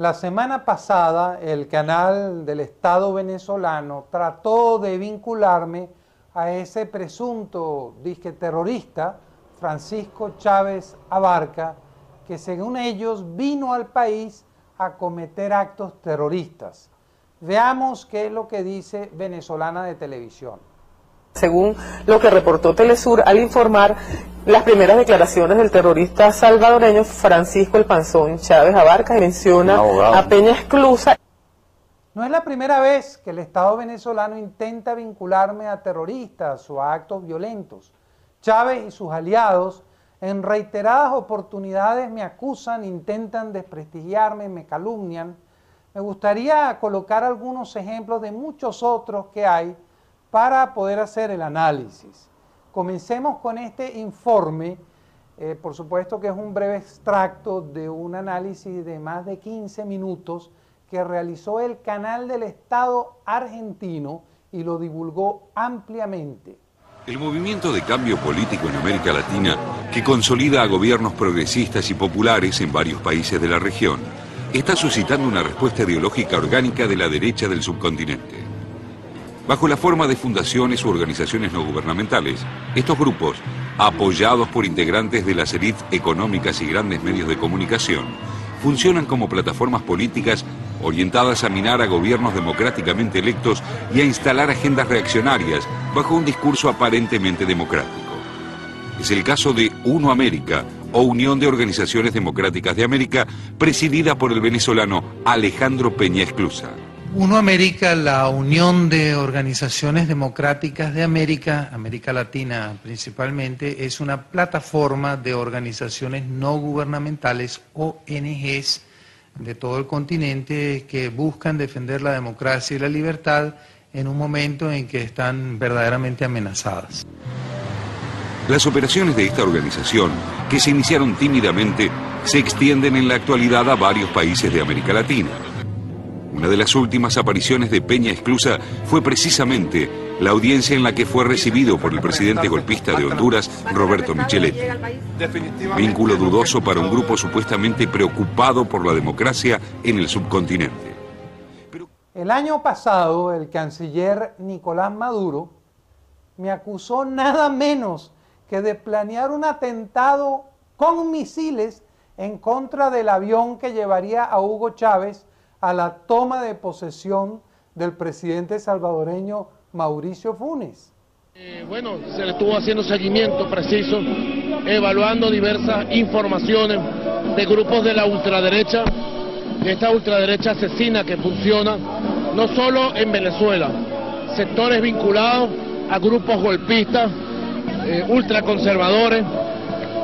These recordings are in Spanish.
La semana pasada el canal del Estado venezolano trató de vincularme a ese presunto disque terrorista, Francisco Chávez Abarca, que según ellos vino al país a cometer actos terroristas. Veamos qué es lo que dice Venezolana de Televisión. Según lo que reportó Telesur al informar las primeras declaraciones del terrorista salvadoreño Francisco El Panzón Chávez Abarca, y menciona a Peña Esclusa. No es la primera vez que el Estado venezolano intenta vincularme a terroristas o a actos violentos. Chávez y sus aliados en reiteradas oportunidades me acusan, intentan desprestigiarme, me calumnian. Me gustaría colocar algunos ejemplos de muchos otros que hay para poder hacer el análisis. Comencemos con este informe, por supuesto que es un breve extracto de un análisis de más de 15 minutos que realizó el canal del Estado argentino y lo divulgó ampliamente. El movimiento de cambio político en América Latina, que consolida a gobiernos progresistas y populares en varios países de la región, está suscitando una respuesta ideológica orgánica de la derecha del subcontinente. Bajo la forma de fundaciones u organizaciones no gubernamentales, estos grupos, apoyados por integrantes de las élites económicas y grandes medios de comunicación, funcionan como plataformas políticas orientadas a minar a gobiernos democráticamente electos y a instalar agendas reaccionarias bajo un discurso aparentemente democrático. Es el caso de Uno América, o Unión de Organizaciones Democráticas de América, presidida por el venezolano Alejandro Peña Esclusa. Uno América, la Unión de Organizaciones Democráticas de América, América Latina principalmente, es una plataforma de organizaciones no gubernamentales, ONGs, de todo el continente que buscan defender la democracia y la libertad en un momento en que están verdaderamente amenazadas. Las operaciones de esta organización, que se iniciaron tímidamente, se extienden en la actualidad a varios países de América Latina. Una de las últimas apariciones de Peña Esclusa fue precisamente la audiencia en la que fue recibido por el presidente golpista de Honduras, Roberto Micheletti. Vínculo dudoso para un grupo supuestamente preocupado por la democracia en el subcontinente. El año pasado, el canciller Nicolás Maduro me acusó nada menos que de planear un atentado con misiles en contra del avión que llevaría a Hugo Chávez a la toma de posesión del presidente salvadoreño Mauricio Funes. Bueno, se le estuvo haciendo seguimiento preciso, evaluando diversas informaciones de grupos de la ultraderecha, de esta ultraderecha asesina que funciona no solo en Venezuela, sectores vinculados a grupos golpistas, ultraconservadores,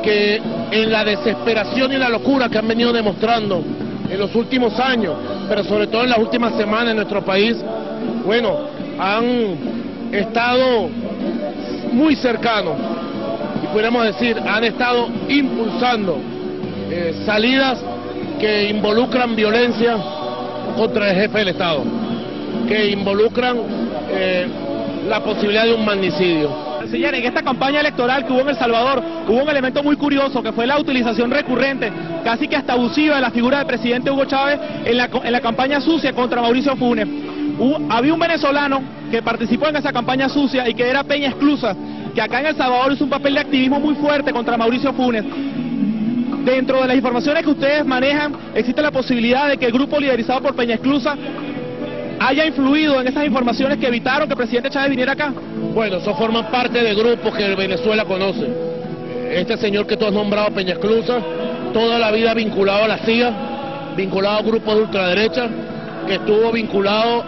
que en la desesperación y la locura que han venido demostrando en los últimos años, pero sobre todo en las últimas semanas en nuestro país, bueno, han estado muy cercanos, y pudiéramos decir, han estado impulsando salidas que involucran violencia contra el jefe del Estado, que involucran la posibilidad de un magnicidio. Señor, en esta campaña electoral que hubo en El Salvador, hubo un elemento muy curioso, que fue la utilización recurrente, casi que hasta abusiva, de la figura del presidente Hugo Chávez en la campaña sucia contra Mauricio Funes. Había un venezolano que participó en esa campaña sucia y que era Peña Esclusa, que acá en El Salvador hizo un papel de activismo muy fuerte contra Mauricio Funes. Dentro de las informaciones que ustedes manejan, existe la posibilidad de que el grupo liderizado por Peña Esclusa haya influido en esas informaciones que evitaron que el presidente Chávez viniera acá. Bueno, eso forma parte de grupos que Venezuela conoce. Este señor que tú has nombrado, Peña Esclusa, toda la vida vinculado a la CIA, vinculado a grupos de ultraderecha, que estuvo vinculado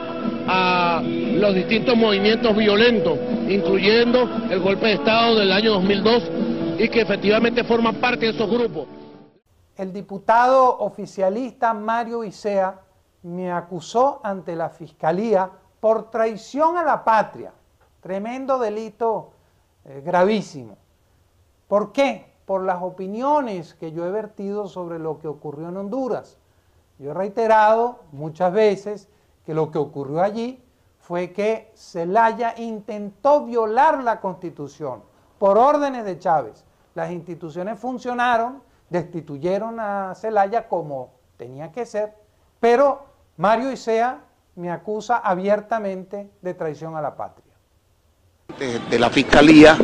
a los distintos movimientos violentos, incluyendo el golpe de Estado del año 2002, y que efectivamente forma parte de esos grupos. El diputado oficialista Mario Isea me acusó ante la Fiscalía por traición a la patria. Tremendo delito, gravísimo. ¿Por qué? Por las opiniones que yo he vertido sobre lo que ocurrió en Honduras. Yo he reiterado muchas veces que lo que ocurrió allí fue que Zelaya intentó violar la Constitución por órdenes de Chávez. Las instituciones funcionaron, destituyeron a Zelaya como tenía que ser, Pero Mario Isea me acusa abiertamente de traición a la patria. De la Fiscalía,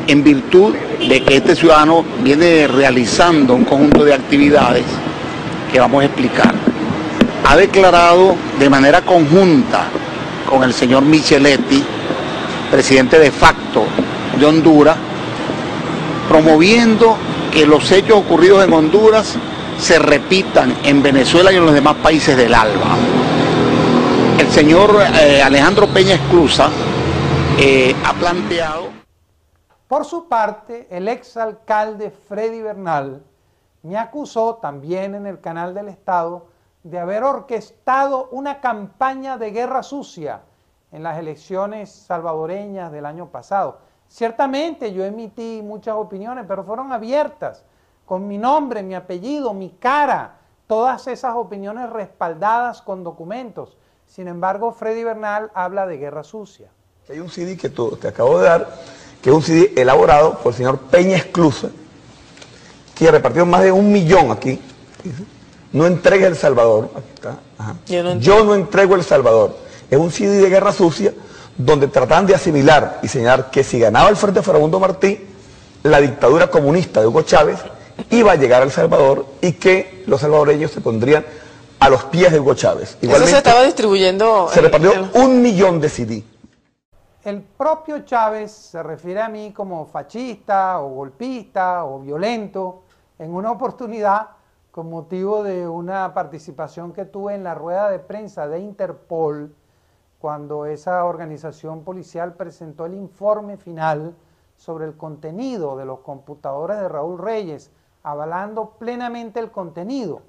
en virtud de que este ciudadano viene realizando un conjunto de actividades que vamos a explicar, ha declarado de manera conjunta con el señor Micheletti, presidente de facto de Honduras, promoviendo que los hechos ocurridos en Honduras se repitan en Venezuela y en los demás países del ALBA. El señor Alejandro Peña Esclusa ha planteado... Por su parte, el exalcalde Freddy Bernal me acusó también en el canal del Estado de haber orquestado una campaña de guerra sucia en las elecciones salvadoreñas del año pasado. Ciertamente yo emití muchas opiniones, pero fueron abiertas, con mi nombre, mi apellido, mi cara, todas esas opiniones respaldadas con documentos. Sin embargo, Freddy Bernal habla de guerra sucia. Hay un CD que te acabo de dar, que es un CD elaborado por el señor Peña Esclusa, que repartió más de 1 millón aquí. No entregue El Salvador. Aquí está. Ajá. Yo no entrego El Salvador. Es un CD de guerra sucia donde tratan de asimilar y señalar que si ganaba el Frente Farabundo Martí, la dictadura comunista de Hugo Chávez iba a llegar a El Salvador y que los salvadoreños se pondrían a los pies de Hugo Chávez. Igualmente, eso se estaba distribuyendo. Se repartió 1 millón de CD. El propio Chávez se refiere a mí como fascista o golpista o violento en una oportunidad con motivo de una participación que tuve en la rueda de prensa de Interpol cuando esa organización policial presentó el informe final sobre el contenido de los computadores de Raúl Reyes, avalando plenamente el contenido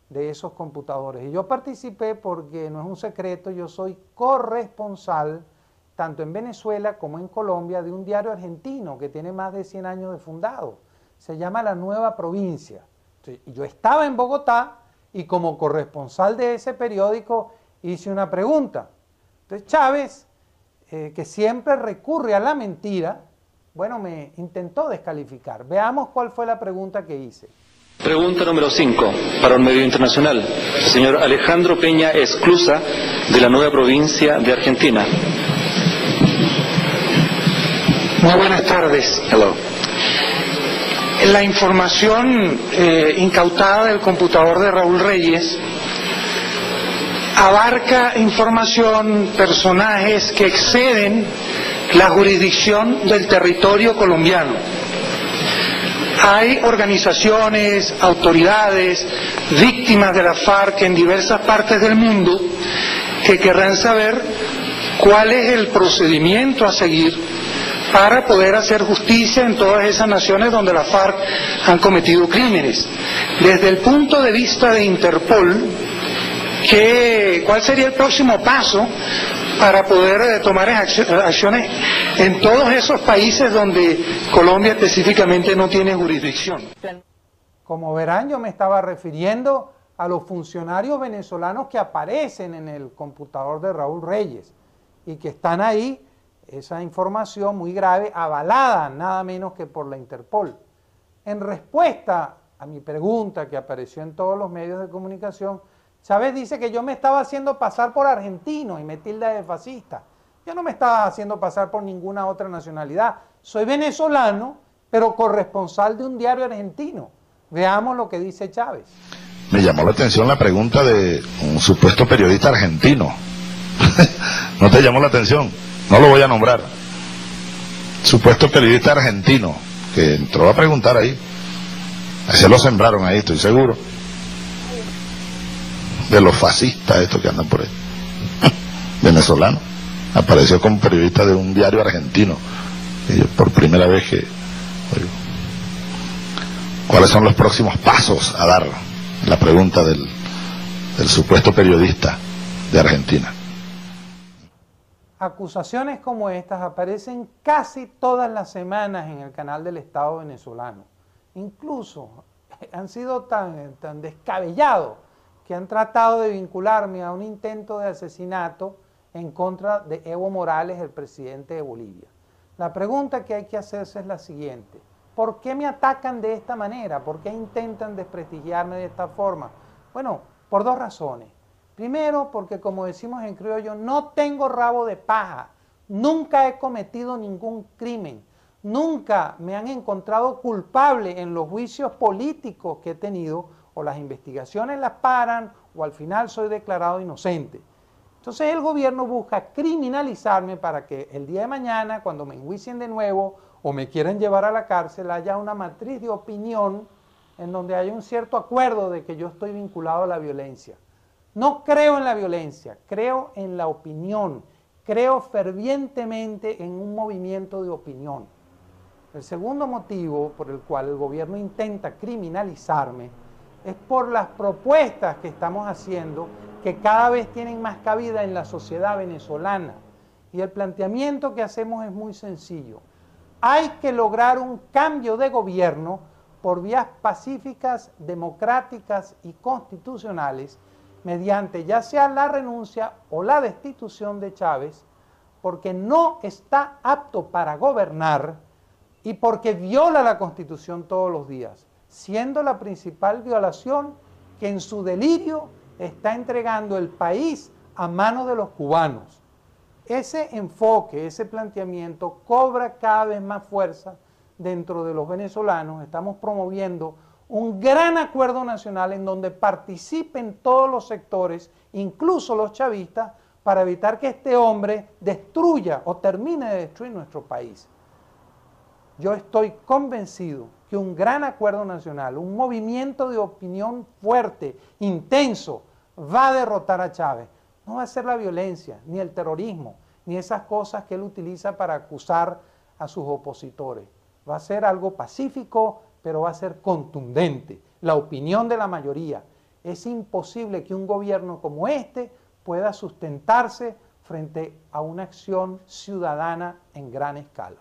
de esos computadores. Y yo participé porque, no es un secreto, yo soy corresponsal tanto en Venezuela como en Colombia de un diario argentino que tiene más de 100 años de fundado. Se llama La Nueva Provincia. Entonces, yo estaba en Bogotá y como corresponsal de ese periódico hice una pregunta. Entonces Chávez, que siempre recurre a la mentira, bueno, me intentó descalificar. Veamos cuál fue la pregunta que hice. Pregunta número 5, para un medio internacional. Señor Alejandro Peña Esclusa, de La Nueva Provincia de Argentina. Muy buenas tardes. Hello. La información incautada del computador de Raúl Reyes abarca información, personajes que exceden la jurisdicción del territorio colombiano. Hay organizaciones, autoridades, víctimas de la FARC en diversas partes del mundo que querrán saber cuál es el procedimiento a seguir para poder hacer justicia en todas esas naciones donde la FARC han cometido crímenes. Desde el punto de vista de Interpol, ¿cuál sería el próximo paso para poder tomar acciones en todos esos países donde Colombia específicamente no tiene jurisdicción? Como verán, yo me estaba refiriendo a los funcionarios venezolanos que aparecen en el computador de Raúl Reyes y que están ahí, esa información muy grave, avalada nada menos que por la Interpol. En respuesta a mi pregunta que apareció en todos los medios de comunicación, Chávez dice que yo me estaba haciendo pasar por argentino y me tilda de fascista. Yo no me estaba haciendo pasar por ninguna otra nacionalidad. Soy venezolano, pero corresponsal de un diario argentino. Veamos lo que dice Chávez. Me llamó la atención la pregunta de un supuesto periodista argentino. ¿No te llamó la atención? No lo voy a nombrar. Supuesto periodista argentino que entró a preguntar ahí. Se lo sembraron ahí, estoy seguro. De los fascistas estos que andan por ahí. Venezolano. Apareció como periodista de un diario argentino. Y yo por primera vez que... Oigo, ¿cuáles son los próximos pasos a dar? La pregunta del supuesto periodista de Argentina. Acusaciones como estas aparecen casi todas las semanas en el canal del Estado venezolano. Incluso han sido tan descabellados que han tratado de vincularme a un intento de asesinato en contra de Evo Morales, el presidente de Bolivia. La pregunta que hay que hacerse es la siguiente: ¿por qué me atacan de esta manera? ¿Por qué intentan desprestigiarme de esta forma? Bueno, por dos razones. Primero, porque como decimos en criollo, no tengo rabo de paja, nunca he cometido ningún crimen, nunca me han encontrado culpable en los juicios políticos que he tenido, o las investigaciones las paran, o al final soy declarado inocente. Entonces el gobierno busca criminalizarme para que el día de mañana, cuando me enjuicien de nuevo o me quieran llevar a la cárcel, haya una matriz de opinión en donde haya un cierto acuerdo de que yo estoy vinculado a la violencia. No creo en la violencia, creo en la opinión, creo fervientemente en un movimiento de opinión. El segundo motivo por el cual el gobierno intenta criminalizarme es por las propuestas que estamos haciendo que cada vez tienen más cabida en la sociedad venezolana. Y el planteamiento que hacemos es muy sencillo. Hay que lograr un cambio de gobierno por vías pacíficas, democráticas y constitucionales, mediante ya sea la renuncia o la destitución de Chávez, porque no está apto para gobernar y porque viola la Constitución todos los días, siendo la principal violación que en su delirio está entregando el país a manos de los cubanos. Ese enfoque, ese planteamiento cobra cada vez más fuerza dentro de los venezolanos. Estamos promoviendo un gran acuerdo nacional en donde participen todos los sectores, incluso los chavistas, para evitar que este hombre destruya o termine de destruir nuestro país. Yo estoy convencido que un gran acuerdo nacional, un movimiento de opinión fuerte, intenso, va a derrotar a Chávez. No va a ser la violencia, ni el terrorismo, ni esas cosas que él utiliza para acusar a sus opositores. Va a ser algo pacífico, pero va a ser contundente. La opinión de la mayoría. Es imposible que un gobierno como este pueda sustentarse frente a una acción ciudadana en gran escala.